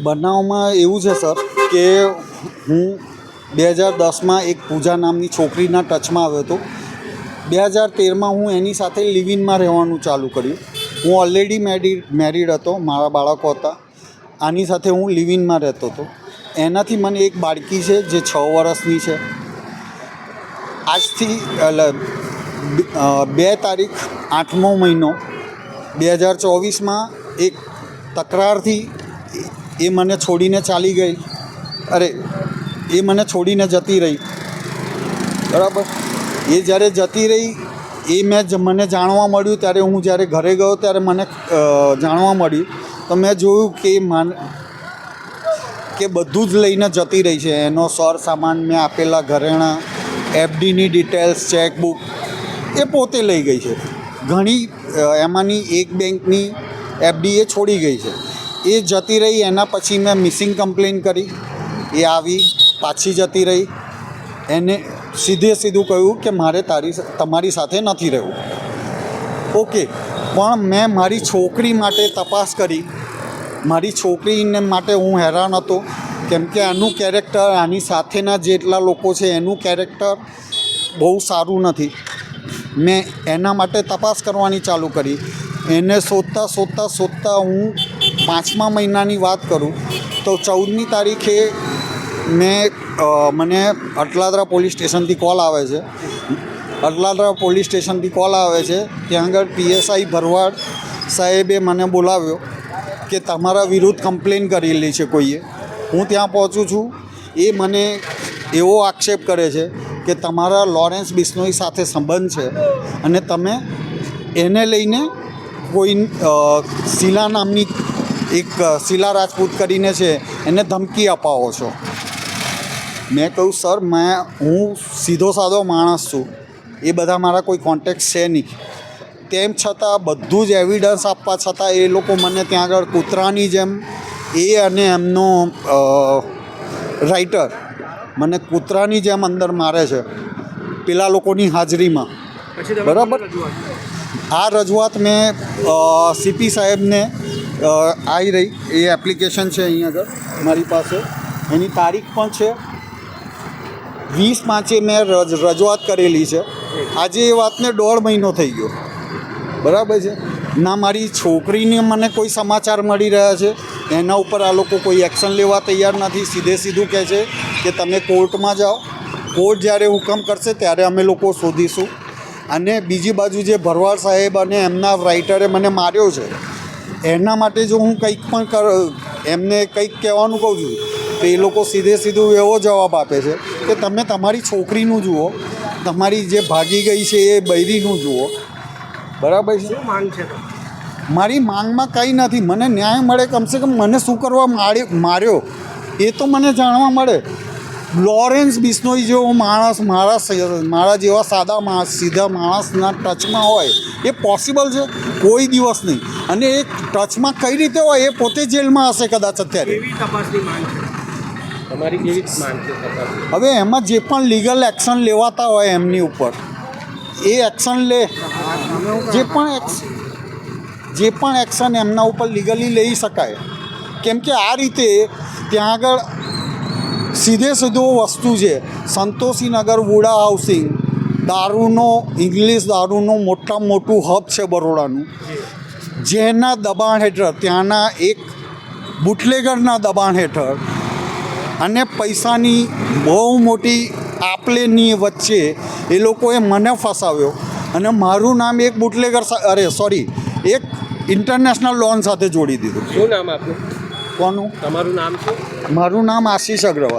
બનાવમાં એવું છે સર કે હું 2010માં એક પૂજા નામની છોકરીના ટચમાં આવ્યો હતો. 2013માં હું એની સાથે લિવ ઇનમાં રહેવાનું ચાલુ કર્યું. હું ઓલરેડી મેરીડ હતો, મારા બાળકો હતા. આની સાથે હું લિવ ઇનમાં રહેતો હતો. એનાથી મને એક બાળકી છે જે 6 વર્ષની છે. આજથી 2 તારીખ 8મો મહિનો 2024માં એક તકરારથી એ મને છોડીને ચાલી ગઈ. એ મને છોડીને જતી રહી. બરાબર. એ જ્યારે જતી રહી મને જાણવા મળ્યું ત્યારે હું જ્યારે ઘરે ગયો ત્યારે મને જાણવા મળ્યું તો મેં જોયું કે બધું જ લઈને જતી રહી છે. એનો સર સામાન, મેં આપેલા ઘરેણાં, એફડીની ડિટેલ્સ, ચેકબુક એ પોતે લઈ ગઈ છે. ઘણી એમાંની એક બેંકની એફડી એ છોડી ગઈ છે. એ જતી રહી એના પછી મેં મિસિંગ કમ્પ્લેન કરી. એ આવી પાછી જતી રહી. એને સીધું કહ્યું કે મારે તમારી સાથે નથી રહેવું. ઓકે, પણ મેં મારી છોકરી માટે તપાસ કરી. મારી છોકરીને માટે હું હેરાન હતો કેમ કે આનું કેરેક્ટર, આની સાથેના જેટલા લોકો છે એનું કેરેક્ટર બહુ સારું નથી. મેં એના માટે તપાસ કરવાની ચાલુ કરી. એને શોધતા હું 5મા મહિનાની વાત કરું તો 14મી તારીખે મને અટલાદરા પોલીસ સ્ટેશનથી કોલ આવે છે. ત્યાં આગળ PSI ભરવાડ સાહેબે મને બોલાવ્યો કે તમારા વિરુદ્ધ કમ્પ્લેન કરેલી છે કોઈએ. હું ત્યાં પહોંચું છું. એ મને એવો આક્ષેપ કરે છે કે તમારા લોરેન્સ બિશ્નોઈ સાથે સંબંધ છે અને તમે એને લઈને કોઈ શીલા નામની એક શીલા રાજપૂત કરીને છે એને ધમકી અપાવો છો. મેં કહ્યું સર, હું સીધો સાદો માણસ છું. એ બધા મારા કોઈ કોન્ટેક્ટ છે નહીં. તેમ છતાં બધું જ એવિડન્સ આપવા છતાં એ લોકો મને ત્યાં આગળ કૂતરાની જેમ, એ અને એમનો રાઇટર મને કૂતરાની જેમ અંદર મારે છે પેલા લોકોની હાજરીમાં. બરાબર. આ રજૂઆત મેં CP સાહેબને આવી રહી. એ એપ્લિકેશન છે અહીં આગળ મારી પાસે, એની તારીખ પણ છે. 20/5 મેં રજૂઆત કરેલી છે. આજે એ વાતને 1.5 મહિનો થઈ ગયો. બરાબર છે. ના મારી છોકરીને મને કોઈ સમાચાર મળી રહ્યા છે. એના ઉપર આ લોકો કોઈ એક્શન લેવા તૈયાર નથી. સીધું કહે છે કે તમે કોર્ટમાં જાઓ. કોર્ટ જ્યારે હુકમ કરશે ત્યારે અમે લોકો શોધીશું. અને બીજી બાજુ જે ભરવાડ સાહેબ અને એમના રાઇટરે મને માર્યો છે, એના માટે જો હું કંઈક પણ એમને કંઈક કહેવાનું કહું છું તો એ લોકો સીધું એવો જવાબ આપે છે કે તમે તમારી છોકરીનું જુઓ, તમારી જે ભાગી ગઈ છે એ બૈરીનું જુઓ. બરાબર છે. મારી માંગમાં કંઈ નથી. મને ન્યાય મળે. કમસે કમ મને શું કરવા માર્યો એ તો મને જાણવા મળે. લોરેન્સ બિશ્નોઈ જેવો માણસ મારા જેવા સીધા માણસના ટચમાં હોય એ પોસિબલ છે? કોઈ દિવસ નહીં. અને એ ટચમાં કઈ રીતે હોય? એ પોતે જેલમાં હશે કદાચ અત્યારે. હવે એમાં જે પણ લીગલ એક્શન લેવાતા હોય એમની ઉપર એ એક્શન લે. જે પણ એક્શન એમના ઉપર લીગલી લઈ શકાય. કેમ કે આ રીતે ત્યાં આગળ સીધો વસ્તુ છે. સંતોષીનગર વુડા હાઉસિંગ ઇંગ્લિશ દારૂનું મોટું હબ છે બરોડાનું, જેના દબાણ હેઠળ, ત્યાંના એક બુટલેગરના દબાણ હેઠળ અને પૈસાની બહુ મોટી આપલેની વચ્ચે એ લોકોએ મને ફસાવ્યો અને મારું નામ એક બુટલેગર એક ઇન્ટરનેશનલ લોન સાથે જોડી દીધું. શું નામ આપનું? કોનું? તમારું નામ શું? મારું નામ આશીષ અગ્રવાલ.